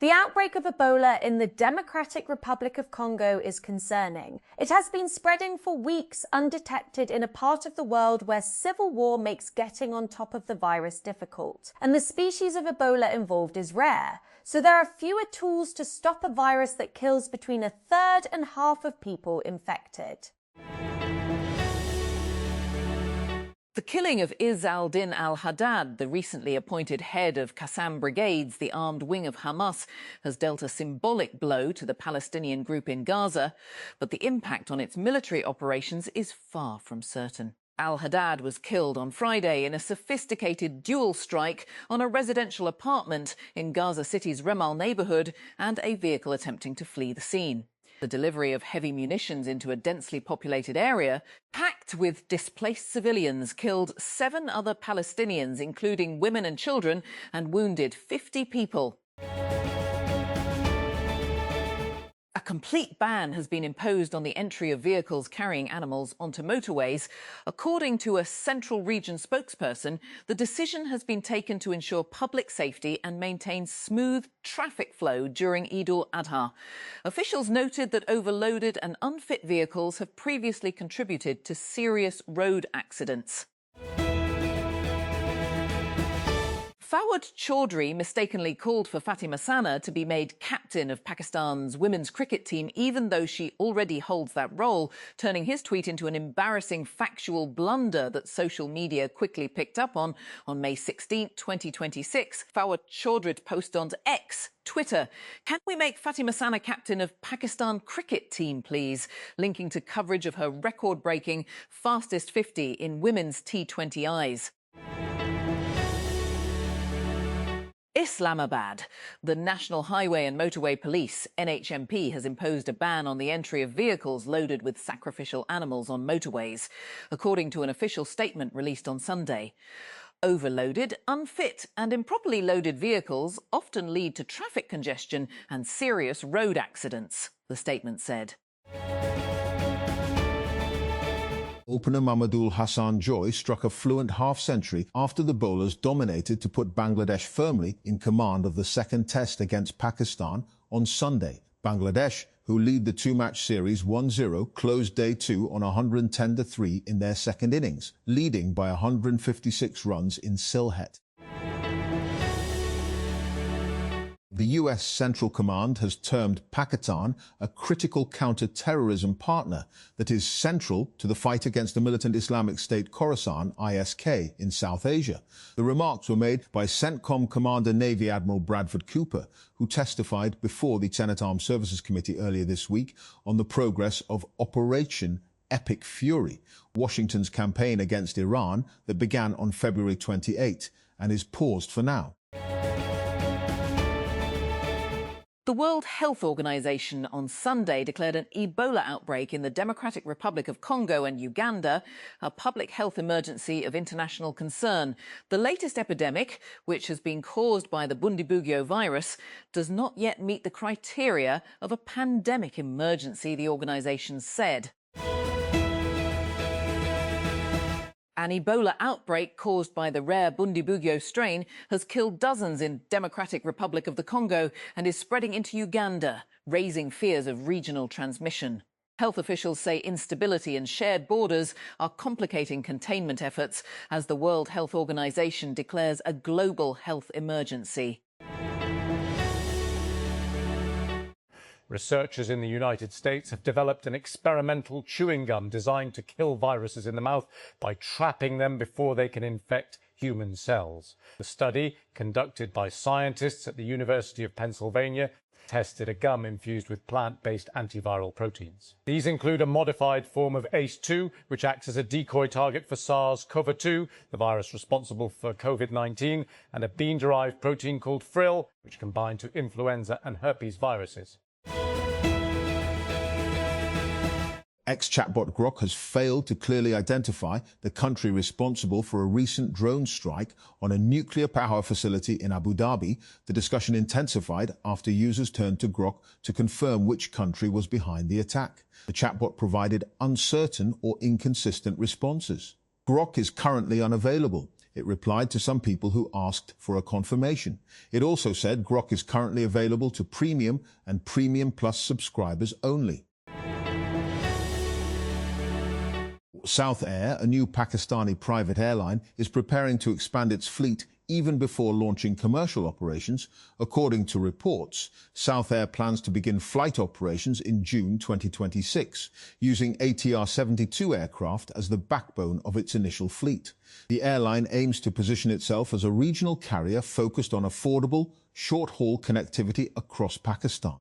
The outbreak of Ebola in the Democratic Republic of Congo is concerning. It has been spreading for weeks undetected in a part of the world where civil war makes getting on top of the virus difficult. And the species of Ebola involved is rare, so there are fewer tools to stop a virus that kills between a third and half of people infected. The killing of Izz al-Din al-Haddad, the recently appointed head of Qassam Brigades, the armed wing of Hamas, has dealt a symbolic blow to the Palestinian group in Gaza, but the impact on its military operations is far from certain. Al-Haddad was killed on Friday in a sophisticated dual strike on a residential apartment in Gaza City's Ramal neighbourhood and a vehicle attempting to flee the scene. The delivery of heavy munitions into a densely populated area, packed with displaced civilians, killed 7 other Palestinians, including women and children, and wounded 50 people. A complete ban has been imposed on the entry of vehicles carrying animals onto motorways. According to a Central Region spokesperson, the decision has been taken to ensure public safety and maintain smooth traffic flow during Eid al-Adha. Officials noted that overloaded and unfit vehicles have previously contributed to serious road accidents. Fawad Chaudhry mistakenly called for Fatima Sana to be made captain of Pakistan's women's cricket team, even though she already holds that role, turning his tweet into an embarrassing factual blunder that social media quickly picked up on. On May 16, 2026, Fawad Chaudhry posted on X, Twitter, "Can we make Fatima Sana captain of Pakistan cricket team, please?" linking to coverage of her record-breaking fastest 50 in women's T20Is. Islamabad. The National Highway and Motorway Police, NHMP, has imposed a ban on the entry of vehicles loaded with sacrificial animals on motorways, according to an official statement released on Sunday. Overloaded, unfit and improperly loaded vehicles often lead to traffic congestion and serious road accidents, the statement said. Opener Mamadul Hassan Joy struck a fluent half-century after the bowlers dominated to put Bangladesh firmly in command of the second test against Pakistan on Sunday. Bangladesh, who lead the two-match series 1-0, closed day 2 on 110-3 in their second innings, leading by 156 runs in Sylhet. The US Central Command has termed Pakistan a critical counter-terrorism partner that is central to the fight against the militant Islamic State Khorasan, ISK, in South Asia. The remarks were made by CENTCOM Commander Navy Admiral Bradford Cooper, who testified before the Senate Armed Services Committee earlier this week on the progress of Operation Epic Fury, Washington's campaign against Iran that began on February 28 and is paused for now. The World Health Organization on Sunday declared an Ebola outbreak in the Democratic Republic of Congo and Uganda a public health emergency of international concern. The latest epidemic, which has been caused by the Bundibugyo virus, does not yet meet the criteria of a pandemic emergency, the organization said. An Ebola outbreak caused by the rare Bundibugyo strain has killed dozens in Democratic Republic of the Congo and is spreading into Uganda, raising fears of regional transmission. Health officials say instability and shared borders are complicating containment efforts as the World Health Organization declares a global health emergency. Researchers in the United States have developed an experimental chewing gum designed to kill viruses in the mouth by trapping them before they can infect human cells. The study, conducted by scientists at the University of Pennsylvania, tested a gum infused with plant-based antiviral proteins. These include a modified form of ACE2, which acts as a decoy target for SARS-CoV-2, the virus responsible for COVID-19, and a bean-derived protein called Frill, which can bind to influenza and herpes viruses. Ex-chatbot Grok has failed to clearly identify the country responsible for a recent drone strike on a nuclear power facility in Abu Dhabi. The discussion intensified after users turned to Grok to confirm which country was behind the attack. The chatbot provided uncertain or inconsistent responses. Grok is currently unavailable. It replied to some people who asked for a confirmation. It also said Grok is currently available to Premium and Premium Plus subscribers only. South Air, a new Pakistani private airline, is preparing to expand its fleet even before launching commercial operations. According to reports, South Air plans to begin flight operations in June 2026, using ATR-72 aircraft as the backbone of its initial fleet. The airline aims to position itself as a regional carrier focused on affordable, short-haul connectivity across Pakistan.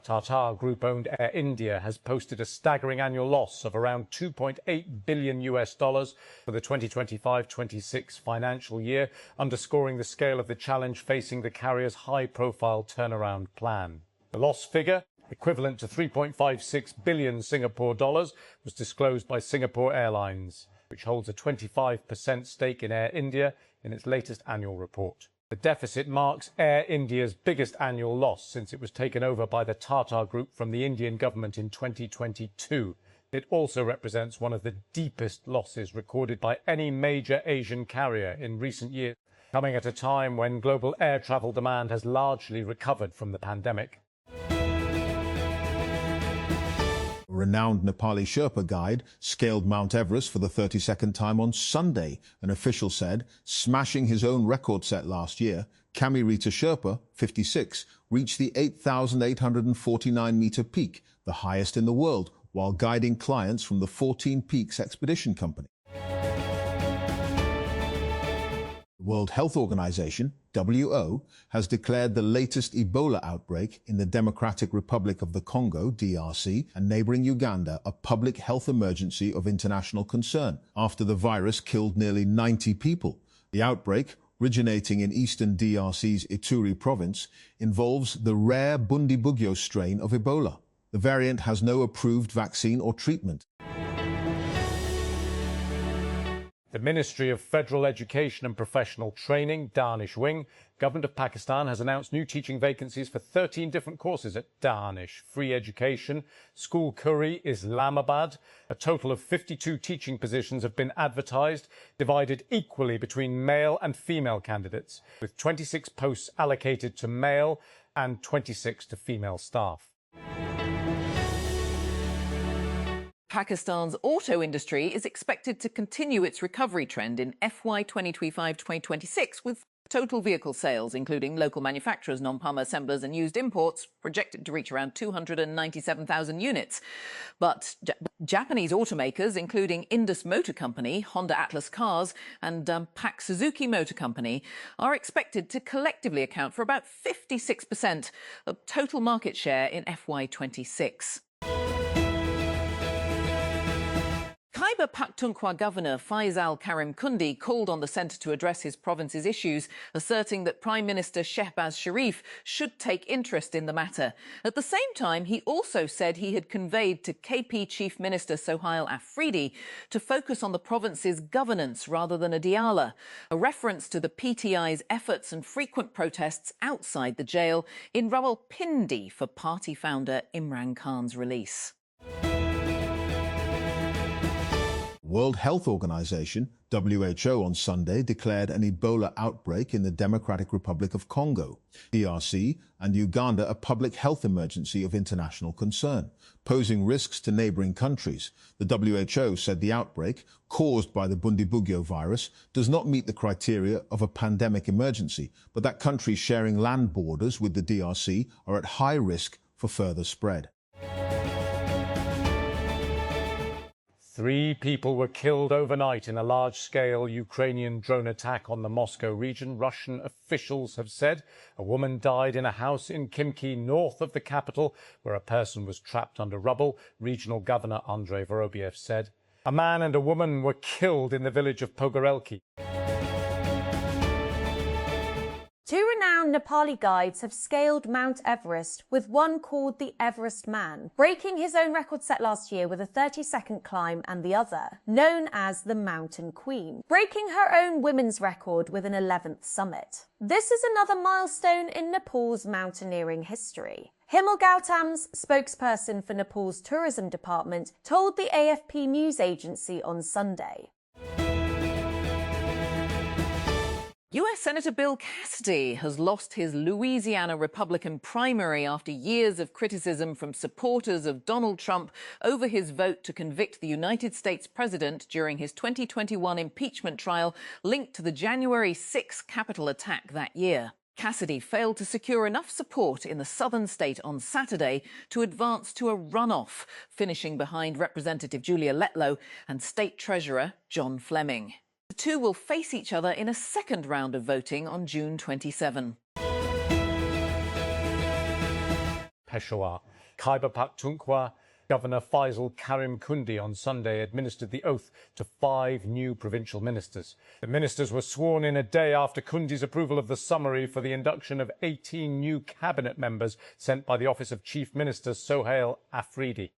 Tata Group-owned Air India has posted a staggering annual loss of around $2.8 billion for the 2025-26 financial year, underscoring the scale of the challenge facing the carrier's high-profile turnaround plan. The loss figure, equivalent to 3.56 billion Singapore dollars, was disclosed by Singapore Airlines, which holds a 25% stake in Air India, in its latest annual report. The deficit marks Air India's biggest annual loss since it was taken over by the Tata Group from the Indian government in 2022. It also represents one of the deepest losses recorded by any major Asian carrier in recent years, coming at a time when global air travel demand has largely recovered from the pandemic. A renowned Nepali Sherpa guide scaled Mount Everest for the 32nd time on Sunday, an official said, smashing his own record set last year. Kamirita Sherpa, 56, reached the 8,849-meter peak, the highest in the world, while guiding clients from the 14 Peaks Expedition Company. The World Health Organization, WHO, has declared the latest Ebola outbreak in the Democratic Republic of the Congo, DRC, and neighboring Uganda a public health emergency of international concern after the virus killed nearly 90 people. The outbreak, originating in eastern DRC's Ituri province, involves the rare Bundibugyo strain of Ebola. The variant has no approved vaccine or treatment. The Ministry of Federal Education and Professional Training, Danish Wing, Government of Pakistan has announced new teaching vacancies for 13 different courses at Danish. Free education, School Curry, Islamabad. A total of 52 teaching positions have been advertised, divided equally between male and female candidates, with 26 posts allocated to male and 26 to female staff. Pakistan's auto industry is expected to continue its recovery trend in FY 2025-2026, with total vehicle sales, including local manufacturers, non-palm assemblers and used imports, projected to reach around 297,000 units. But Japanese automakers, including Indus Motor Company, Honda Atlas Cars and Pak Suzuki Motor Company, are expected to collectively account for about 56% of total market share in FY 26. Khyber Pakhtunkhwa Governor Faisal Karim Kundi called on the centre to address his province's issues, asserting that Prime Minister Shehbaz Sharif should take interest in the matter. At the same time, he also said he had conveyed to KP Chief Minister Sohail Afridi to focus on the province's governance rather than Adiala, a reference to the PTI's efforts and frequent protests outside the jail in Rawalpindi for party founder Imran Khan's release. World Health Organization, WHO, on Sunday declared an Ebola outbreak in the Democratic Republic of Congo, DRC, and Uganda a public health emergency of international concern, posing risks to neighboring countries. The WHO said the outbreak, caused by the Bundibugyo virus, does not meet the criteria of a pandemic emergency, but that countries sharing land borders with the DRC are at high risk for further spread. 3 people were killed overnight in a large-scale Ukrainian drone attack on the Moscow region, Russian officials have said. A woman died in a house in Khimki, north of the capital, where a person was trapped under rubble, Regional Governor Andrei Vorobyev said. A man and a woman were killed in the village of Pogorelki. Two renowned Nepali guides have scaled Mount Everest, with one called the Everest Man, breaking his own record set last year with a 30-second climb, and the other, known as the Mountain Queen, breaking her own women's record with an 11th summit. This is another milestone in Nepal's mountaineering history. Himal Gautam's spokesperson for Nepal's tourism department told the AFP news agency on Sunday. US Senator Bill Cassidy has lost his Louisiana Republican primary after years of criticism from supporters of Donald Trump over his vote to convict the United States president during his 2021 impeachment trial linked to the January 6 Capitol attack that year. Cassidy failed to secure enough support in the southern state on Saturday to advance to a runoff, finishing behind Representative Julia Letlow and State Treasurer John Fleming. The two will face each other in a second round of voting on June 27. Peshawar. Khyber Pakhtunkhwa Governor Faisal Karim Kundi on Sunday administered the oath to 5 new provincial ministers. The ministers were sworn in a day after Kundi's approval of the summary for the induction of 18 new cabinet members sent by the Office of Chief Minister Sohail Afridi.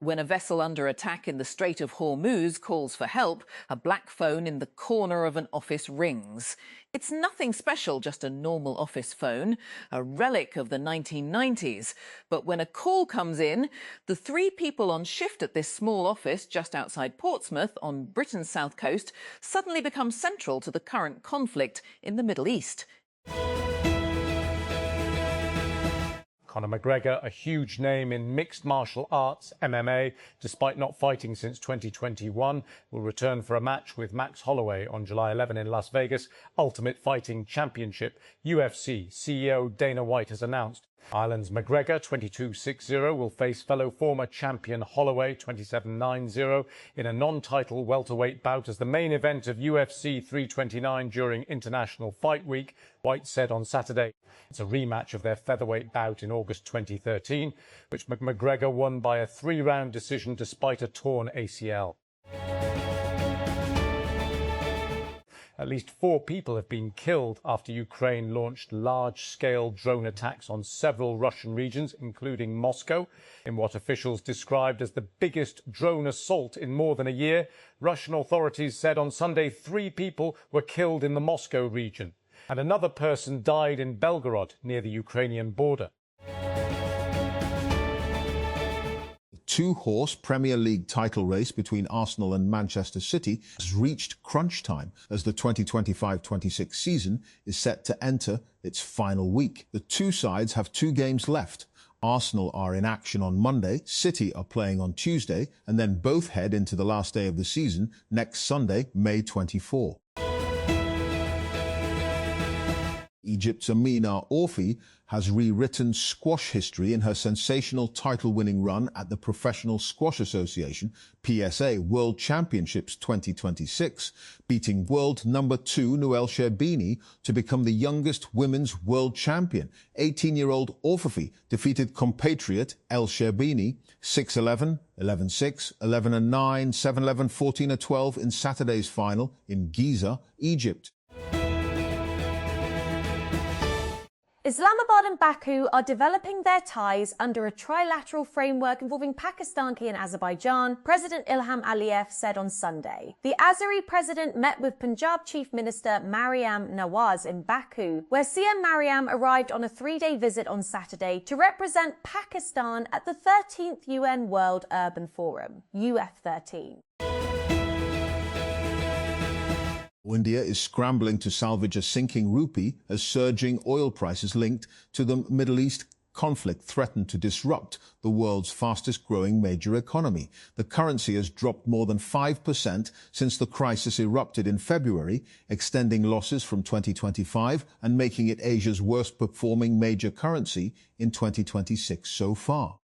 When a vessel under attack in the Strait of Hormuz calls for help, a black phone in the corner of an office rings. It's nothing special, just a normal office phone, a relic of the 1990s. But when a call comes in, the 3 people on shift at this small office just outside Portsmouth on Britain's south coast suddenly become central to the current conflict in the Middle East. Conor McGregor, a huge name in mixed martial arts, MMA, despite not fighting since 2021, will return for a match with Max Holloway on July 11 in Las Vegas. Ultimate Fighting Championship, UFC CEO Dana White has announced. Ireland's McGregor, 22-6-0, will face fellow former champion Holloway, 27-9-0, in a non-title welterweight bout as the main event of UFC 329 during International Fight Week, White said on Saturday. It's a rematch of their featherweight bout in August 2013, which McGregor won by a 3-round decision despite a torn ACL. At least 4 people have been killed after Ukraine launched large-scale drone attacks on several Russian regions, including Moscow. In what officials described as the biggest drone assault in more than a year, Russian authorities said on Sunday 3 people were killed in the Moscow region, and another person died in Belgorod, near the Ukrainian border. 2-horse Premier League title race between Arsenal and Manchester City has reached crunch time as the 2025-26 season is set to enter its final week. The 2 sides have 2 games left. Arsenal are in action on Monday, City are playing on Tuesday, and then both head into the last day of the season next Sunday, May 24. Egypt's Amina Orfi has rewritten squash history in her sensational title-winning run at the Professional Squash Association PSA World Championships 2026, beating world number 2 Noelle Sherbini to become the youngest women's world champion. 18-year-old Orfi defeated compatriot El Sherbini 6-11, 11-6, 11-9, 7-11, 14-12 in Saturday's final in Giza, Egypt. Islamabad and Baku are developing their ties under a trilateral framework involving Pakistan, Turkey and Azerbaijan, President Ilham Aliyev said on Sunday. The Azeri president met with Punjab Chief Minister Maryam Nawaz in Baku, where CM Maryam arrived on a 3-day visit on Saturday to represent Pakistan at the 13th UN World Urban Forum, UF13. India is scrambling to salvage a sinking rupee as surging oil prices linked to the Middle East conflict threaten to disrupt the world's fastest-growing major economy. The currency has dropped more than 5% since the crisis erupted in February, extending losses from 2025 and making it Asia's worst-performing major currency in 2026 so far.